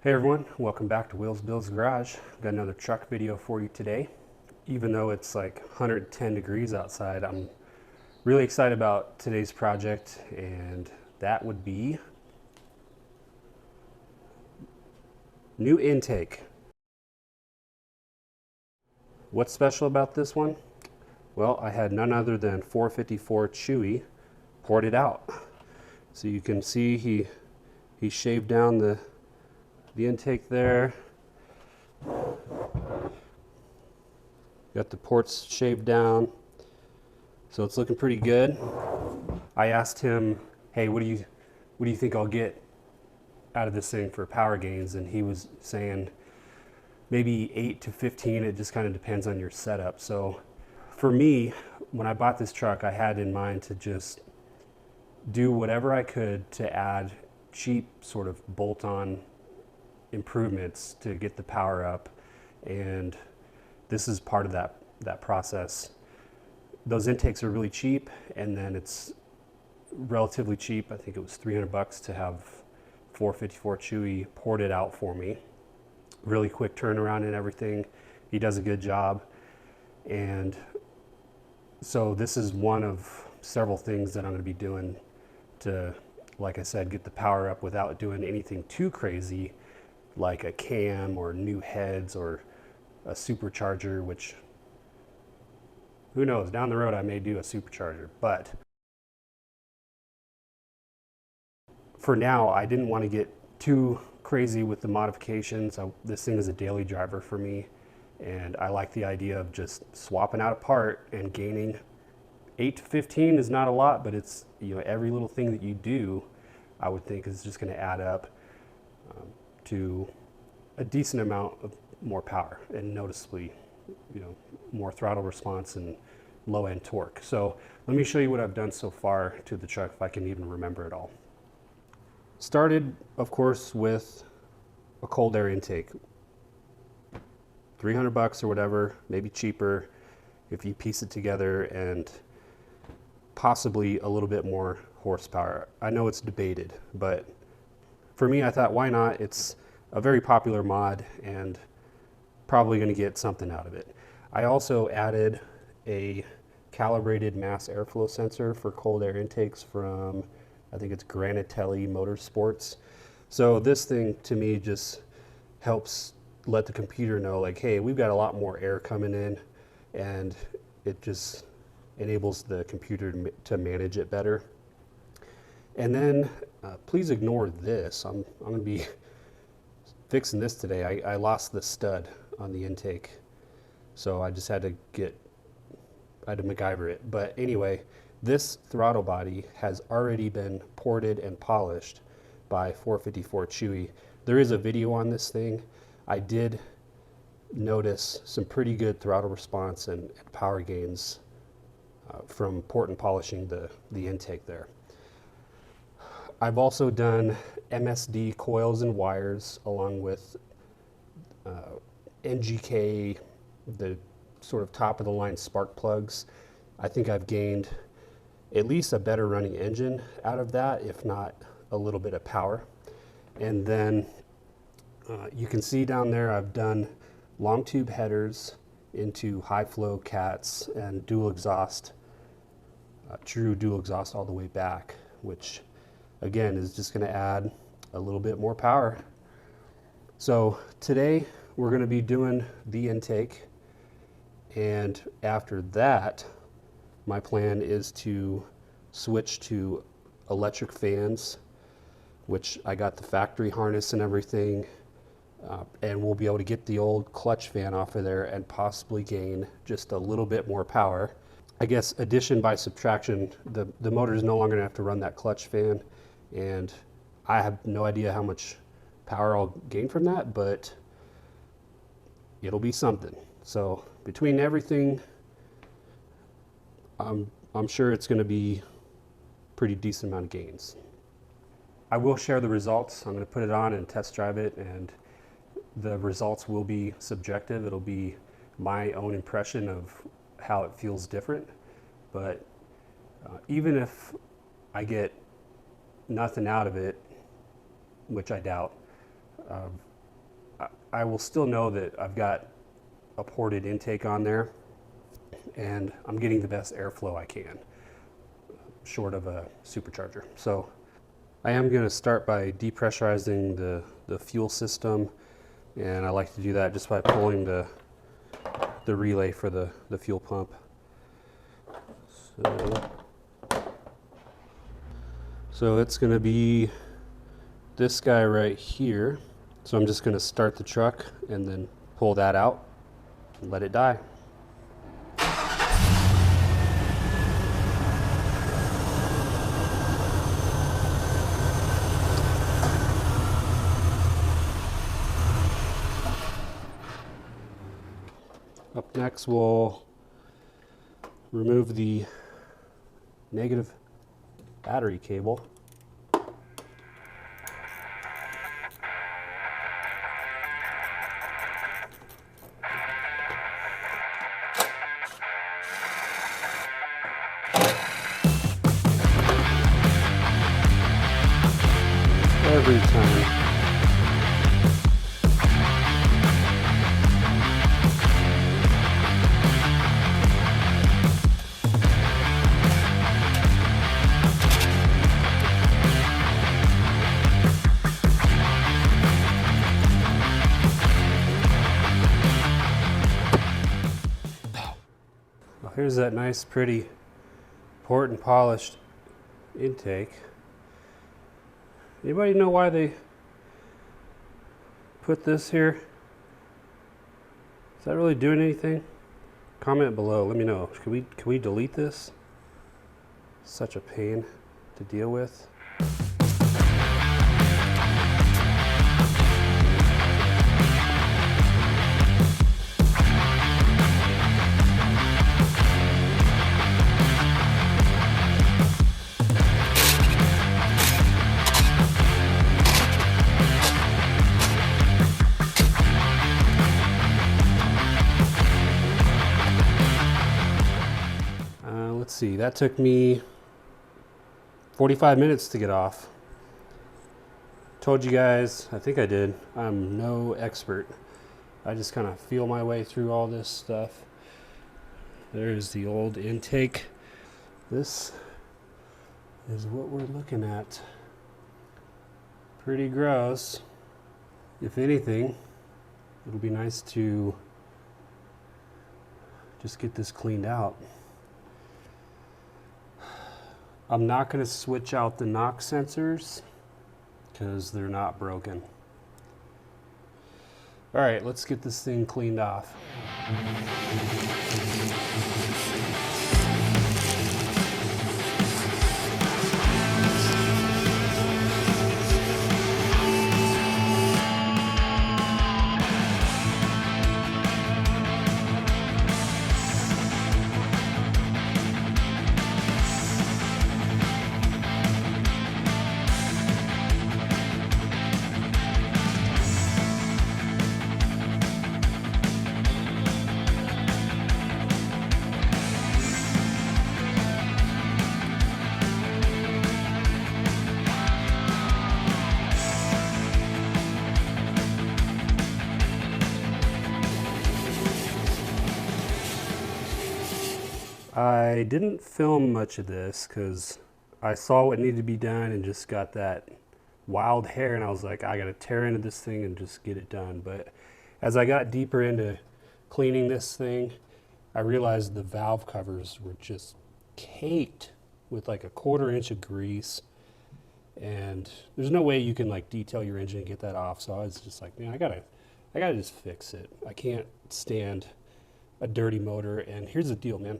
Hey everyone, welcome back to Willz Bills Garage. Got another truck video for you today. Even though it's like 110 degrees outside, I'm really excited about today's project, and that would be new intake. What's special about this one? Well, I had none other than 454 Chuy poured it out. So you can see he shaved down the intake there. Got the ports shaved down, so it's looking pretty good. I asked him, hey, what do you think I'll get out of this thing for power gains? And he was saying maybe 8 to 15. It just kind of depends on your setup. So for me, when I bought this truck, I had in mind to just do whatever I could to add cheap sort of bolt-on improvements to get the power up, and this is part of that process. Those intakes are really cheap, and then it's relatively cheap. I think it was $300 to have 454 Chuy poured it out for me. Really quick turnaround and everything. He does a good job, and so this is one of several things that I'm going to be doing to, like I said, get the power up without doing anything too crazy, like a cam or new heads or a supercharger, which who knows, down the road I may do a supercharger. But for now, I didn't want to get too crazy with the modifications. This thing is a daily driver for me, and I like the idea of just swapping out a part and gaining 8 to 15 is not a lot, but it's, you know, every little thing that you do, I would think is just going to add up to a decent amount of more power and noticeably, you know, more throttle response and low end torque. So let me show you what I've done so far to the truck, if I can even remember it all. Started, of course, with a cold air intake. $300 or whatever, maybe cheaper if you piece it together, and possibly a little bit more horsepower. I know it's debated, but for me, I thought, why not? It's a very popular mod and probably going to get something out of it. I also added a calibrated mass airflow sensor for cold air intakes from, I think it's Granatelli Motorsports. So this thing to me just helps let the computer know, like, hey, we've got a lot more air coming in, and it just enables the computer to manage it better. And then please ignore this. I'm going to be fixing this today. I lost the stud on the intake, so I just had to MacGyver it. But anyway, this throttle body has already been ported and polished by 454 Chuy. There is a video on this thing. I did notice some pretty good throttle response and power gains from port and polishing the intake there. I've also done MSD coils and wires along with NGK, the sort of top of the line spark plugs. I think I've gained at least a better running engine out of that, if not a little bit of power. And then you can see down there I've done long tube headers into high flow cats and dual exhaust, true dual exhaust all the way back, which again is just going to add a little bit more power. So today we're going to be doing the intake, and after that my plan is to switch to electric fans, which I got the factory harness and everything, and we'll be able to get the old clutch fan off of there and possibly gain just a little bit more power. I guess addition by subtraction, the motor is no longer going to have to run that clutch fan, and I have no idea how much power I'll gain from that, but it'll be something. So between everything, I'm sure it's going to be pretty decent amount of gains. I will share the results. I'm going to put it on and test drive it, and the results will be subjective. It'll be my own impression of how it feels different. But even if I get nothing out of it, which I doubt, I will still know that I've got a ported intake on there and I'm getting the best airflow I can, short of a supercharger. So I am going to start by depressurizing the fuel system, and I like to do that just by pulling the relay for the fuel pump. So it's going to be this guy right here. So I'm just going to start the truck and then pull that out and let it die. Up next, we'll remove the negative battery cable. Every time. Well, here's that nice, pretty, port and polished intake. Anybody know why they put this here? Is that really doing anything? Comment below, let me know. Can we delete this? Such a pain to deal with. Let's see, that took me 45 minutes to get off. Told you guys, I think I did, I'm no expert. I just kind of feel my way through all this stuff. There's the old intake. This is what we're looking at. Pretty gross. If anything, it'll be nice to just get this cleaned out. I'm not going to switch out the knock sensors because they're not broken. All right, let's get this thing cleaned off. I didn't film much of this because I saw what needed to be done and just got that wild hair, and I was like, I gotta tear into this thing and just get it done. But as I got deeper into cleaning this thing, I realized the valve covers were just caked with like a 1/4 inch of grease, and there's no way you can like detail your engine and get that off. So I was just like, man, I gotta just fix it. I can't stand a dirty motor. And here's the deal, man.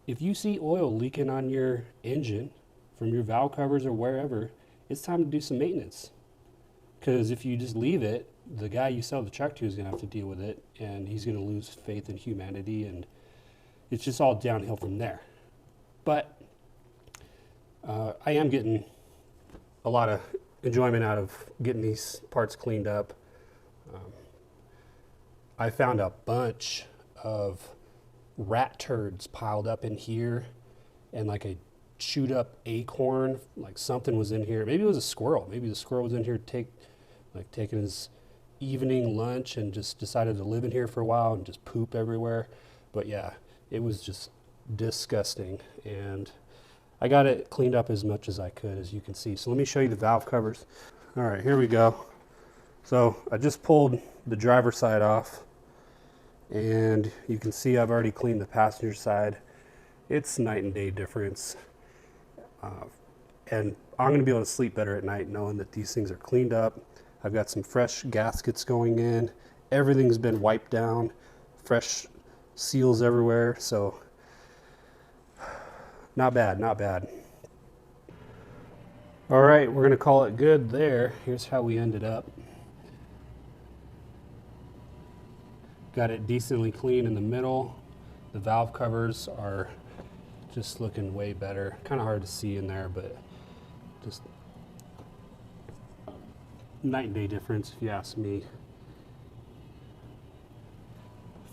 If you see oil leaking on your engine from your valve covers or wherever, it's time to do some maintenance. Because if you just leave it, the guy you sell the truck to is going to have to deal with it, and he's going to lose faith in humanity, and it's just all downhill from there. But I am getting a lot of enjoyment out of getting these parts cleaned up. I found a bunch of rat turds piled up in here, and like a chewed up acorn, like something was in here. Maybe it was a squirrel. Maybe the squirrel was in here taking his evening lunch and just decided to live in here for a while and just poop everywhere. But yeah, it was just disgusting, and I got it cleaned up as much as I could, as you can see. So let me show you the valve covers. All right, here we go. So I just pulled the driver's side off, and you can see I've already cleaned the passenger side. It's night and day difference. And I'm gonna be able to sleep better at night knowing that these things are cleaned up. I've got some fresh gaskets going in. Everything's been wiped down, fresh seals everywhere. So not bad, not bad. All right, we're gonna call it good there. Here's how we ended up. Got it decently clean in the middle. The valve covers are just looking way better. Kind of hard to see in there, but just night and day difference if you ask me.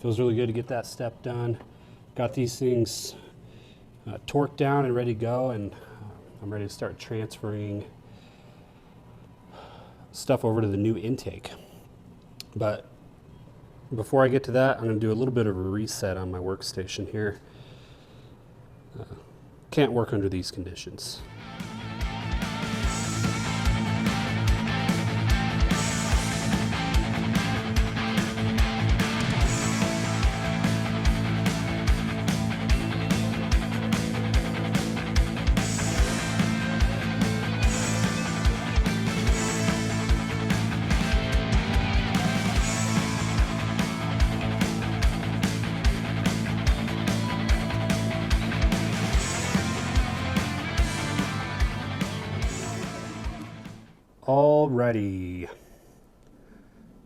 Feels really good to get that step done. Got these things torqued down and ready to go, and I'm ready to start transferring stuff over to the new intake. But before I get to that, I'm going to do a little bit of a reset on my workstation here. Can't work under these conditions. Alrighty,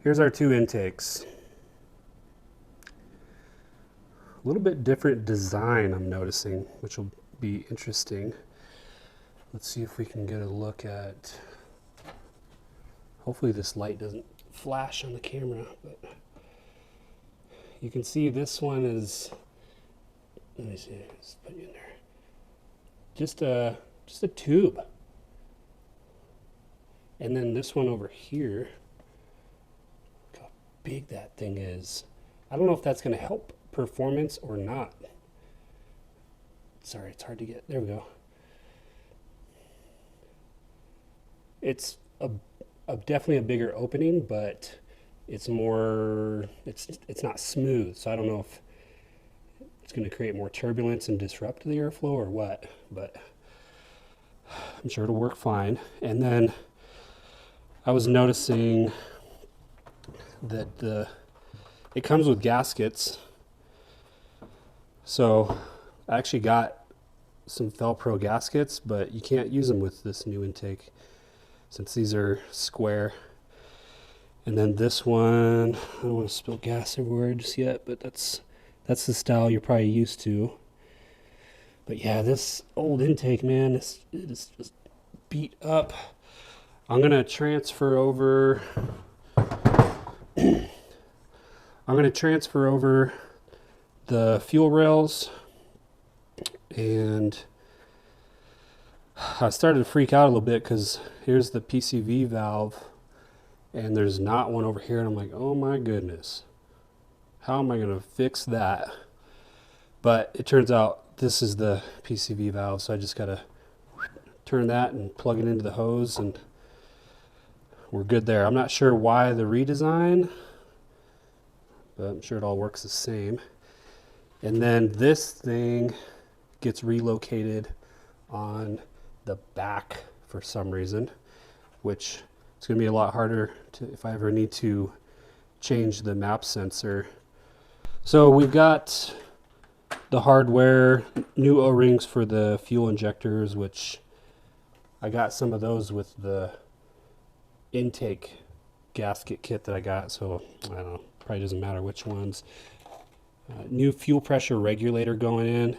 here's our two intakes. A little bit different design I'm noticing, which will be interesting. Let's see if we can get a look at, hopefully this light doesn't flash on the camera, but you can see this one is, let me see, let's put you in there. Just a tube. And then this one over here, look how big that thing is. I don't know if that's going to help performance or not. Sorry, it's hard to get. There we go. It's definitely a bigger opening, but it's more, it's not smooth. So I don't know if it's going to create more turbulence and disrupt the airflow or what, but I'm sure it'll work fine. And then I was noticing that it comes with gaskets. So I actually got some Felpro gaskets, but you can't use them with this new intake since these are square. And then this one, I don't want to spill gas everywhere just yet, but that's the style you're probably used to. But yeah, this old intake, man, it is just beat up. I'm going to transfer over the fuel rails, and I started to freak out a little bit because here's the PCV valve and there's not one over here, and I'm like, oh my goodness, how am I going to fix that? But it turns out this is the PCV valve, so I just got to turn that and plug it into the hose, and we're good there. I'm not sure why the redesign, but I'm sure it all works the same. And then this thing gets relocated on the back for some reason, which is going to be a lot harder if I ever need to change the map sensor. So we've got the hardware, new O-rings for the fuel injectors, which I got some of those with the intake gasket kit that I got, so I don't know, probably doesn't matter which ones. New fuel pressure regulator going in.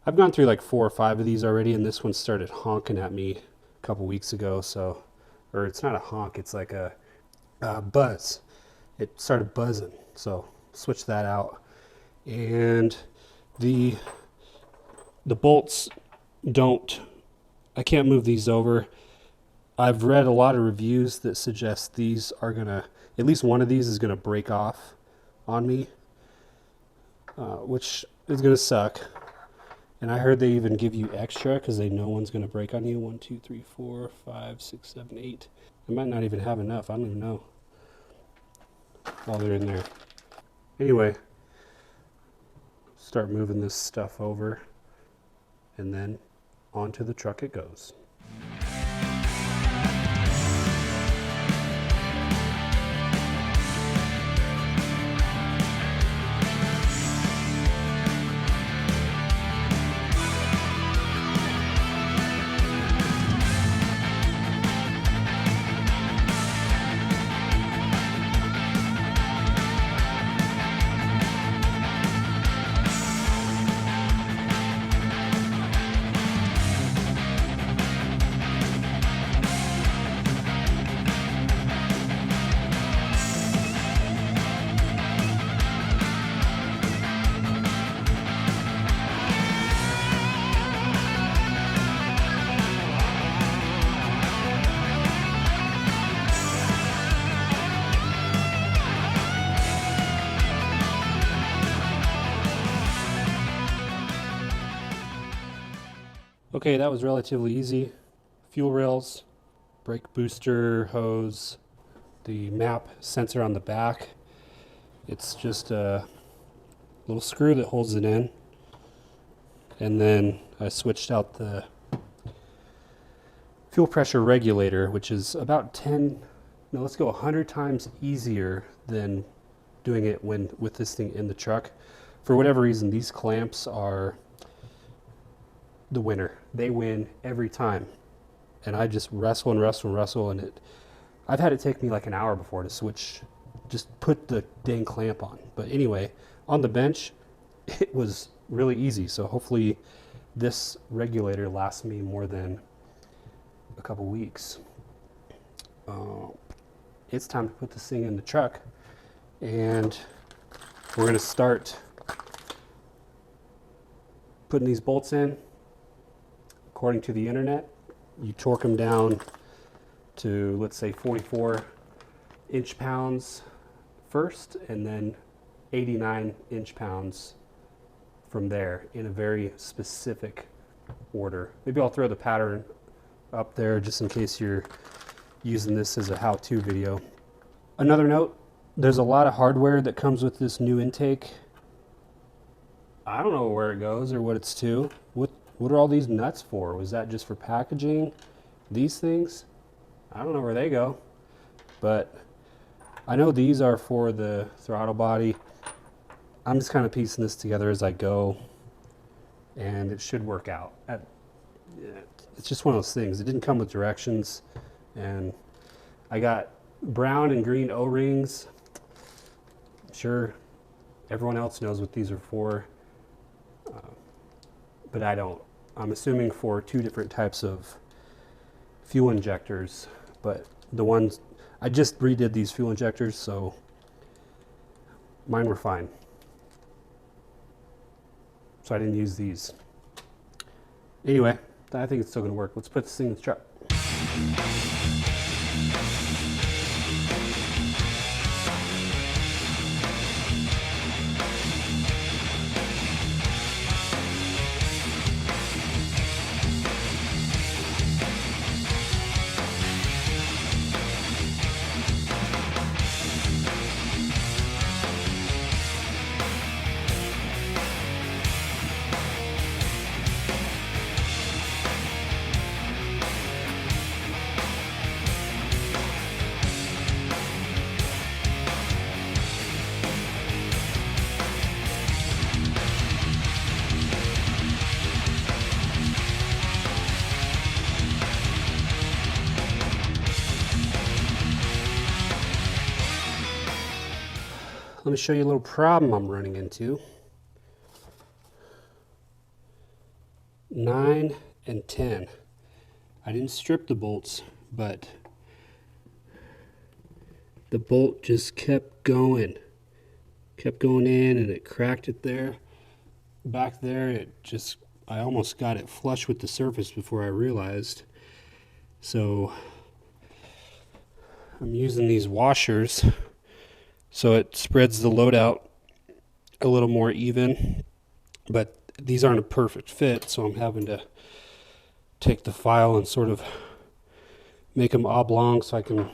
I've gone through like 4 or 5 of these already, and this one started honking at me a couple weeks ago. So, or it's not a honk, it's like a buzz. It started buzzing, so switch that out. And the bolts I can't move these over. I've read a lot of reviews that suggest these are gonna at least one of these is going to break off on me, which is going to suck. And I heard they even give you extra because they know one's going to break on you. 1, 2, 3, 4, 5, 6, 7, 8. I might not even have enough. I don't even know. While they're in there. Anyway, start moving this stuff over, and then onto the truck it goes. Okay, that was relatively easy. Fuel rails, brake booster hose, the map sensor on the back. It's just a little screw that holds it in. And then I switched out the fuel pressure regulator, which is about 100 times easier than doing it with this thing in the truck. For whatever reason, these clamps are the winner. They win every time. And I just wrestle, and I've had it take me like an hour before to switch, just put the dang clamp on. But anyway, on the bench, it was really easy. So hopefully this regulator lasts me more than a couple weeks. It's time to put this thing in the truck, and we're going to start putting these bolts in. According to the internet, you torque them down to, let's say, 44 inch-pounds first, and then 89 inch-pounds from there in a very specific order. Maybe I'll throw the pattern up there just in case you're using this as a how-to video. Another note, there's a lot of hardware that comes with this new intake. I don't know where it goes or what it's to. What are all these nuts for? Was that just for packaging? These things? I don't know where they go. But I know these are for the throttle body. I'm just kind of piecing this together as I go, and it should work out. It's just one of those things. It didn't come with directions, and I got brown and green O-rings. I'm sure everyone else knows what these are for, but I don't. I'm assuming for 2 different types of fuel injectors, but the ones, I just redid these fuel injectors, so mine were fine. So I didn't use these. Anyway, I think it's still gonna work. Let's put this thing in the truck. Let me show you a little problem I'm running into. 9 and 10. I didn't strip the bolts, but the bolt just kept going in, and it cracked it there. Back there, I almost got it flush with the surface before I realized. So I'm using these washers so it spreads the load out a little more even, but these aren't a perfect fit, so I'm having to take the file and sort of make them oblong so I can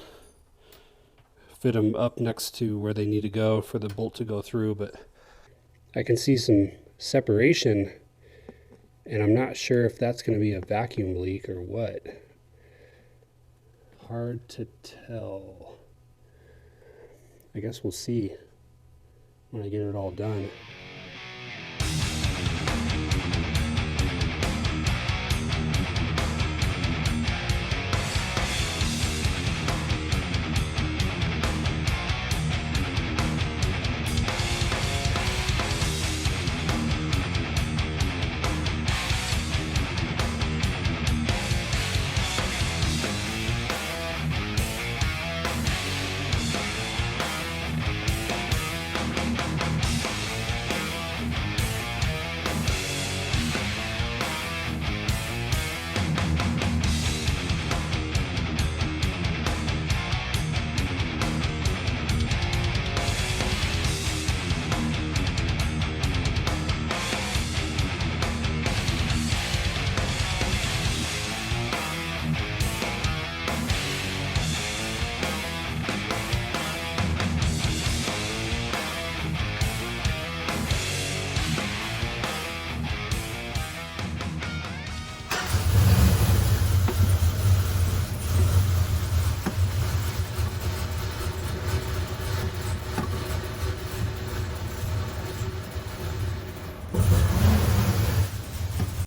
fit them up next to where they need to go for the bolt to go through. But I can see some separation, and I'm not sure if that's going to be a vacuum leak or what. Hard to tell. I guess we'll see when I get it all done.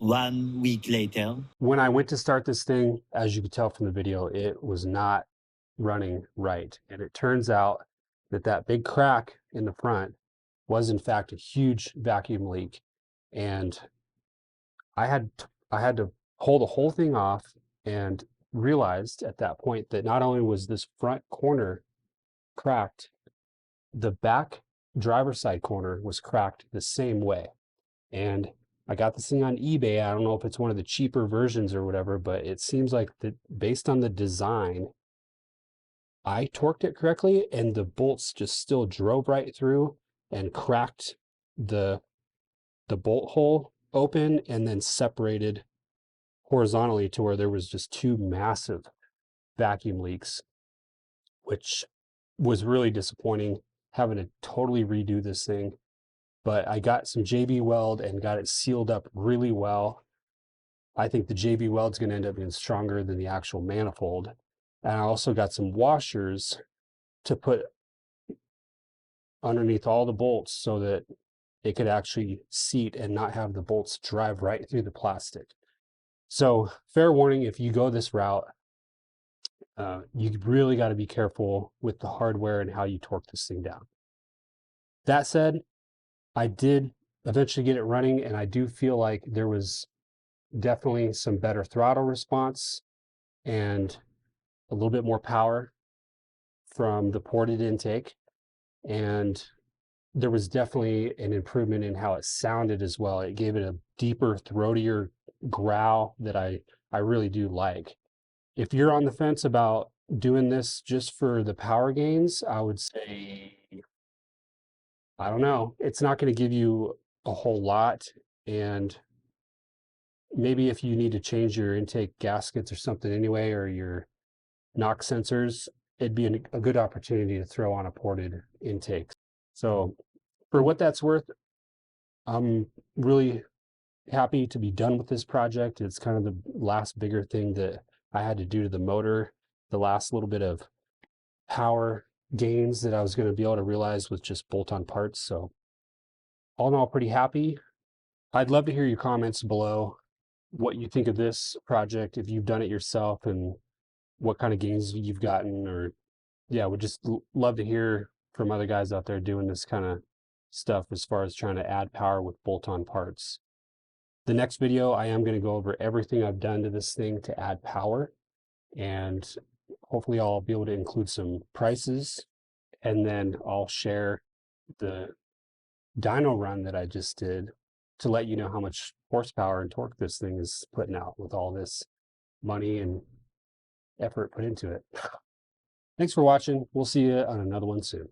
One week later. When I went to start this thing, as you could tell from the video, it was not running right. And it turns out that that big crack in the front was in fact a huge vacuum leak. And I had to pull the whole thing off, and realized at that point that not only was this front corner cracked, the back driver's side corner was cracked the same way. And I got this thing on eBay. I don't know if it's one of the cheaper versions or whatever, but it seems like that based on the design, I torqued it correctly and the bolts just still drove right through and cracked the bolt hole open and then separated horizontally to where there was just two massive vacuum leaks, which was really disappointing, having to totally redo this thing. But I got some JB weld and got it sealed up really well. I think the JB weld's going to end up being stronger than the actual manifold. And I also got some washers to put underneath all the bolts so that it could actually seat and not have the bolts drive right through the plastic. So fair warning, if you go this route, you really got to be careful with the hardware and how you torque this thing down. That said, I did eventually get it running, and I do feel like there was definitely some better throttle response and a little bit more power from the ported intake. And there was definitely an improvement in how it sounded as well. It gave it a deeper, throatier growl that I really do like. If you're on the fence about doing this just for the power gains, I would say, I don't know. It's not going to give you a whole lot. And maybe if you need to change your intake gaskets or something anyway, or your knock sensors, it'd be a good opportunity to throw on a ported intake. So for what that's worth, I'm really happy to be done with this project. It's kind of the last bigger thing that I had to do to the motor, the last little bit of power gains that I was going to be able to realize with just bolt-on parts. So all in all, pretty happy. I'd love to hear your comments below, what you think of this project, if you've done it yourself, and what kind of gains you've gotten. Or yeah, would just love to hear from other guys out there doing this kind of stuff as far as trying to add power with bolt-on parts. The next video, I am going to go over everything I've done to this thing to add power, and hopefully I'll be able to include some prices, and then I'll share the dyno run that I just did to let you know how much horsepower and torque this thing is putting out with all this money and effort put into it. Thanks for watching. We'll see you on another one soon.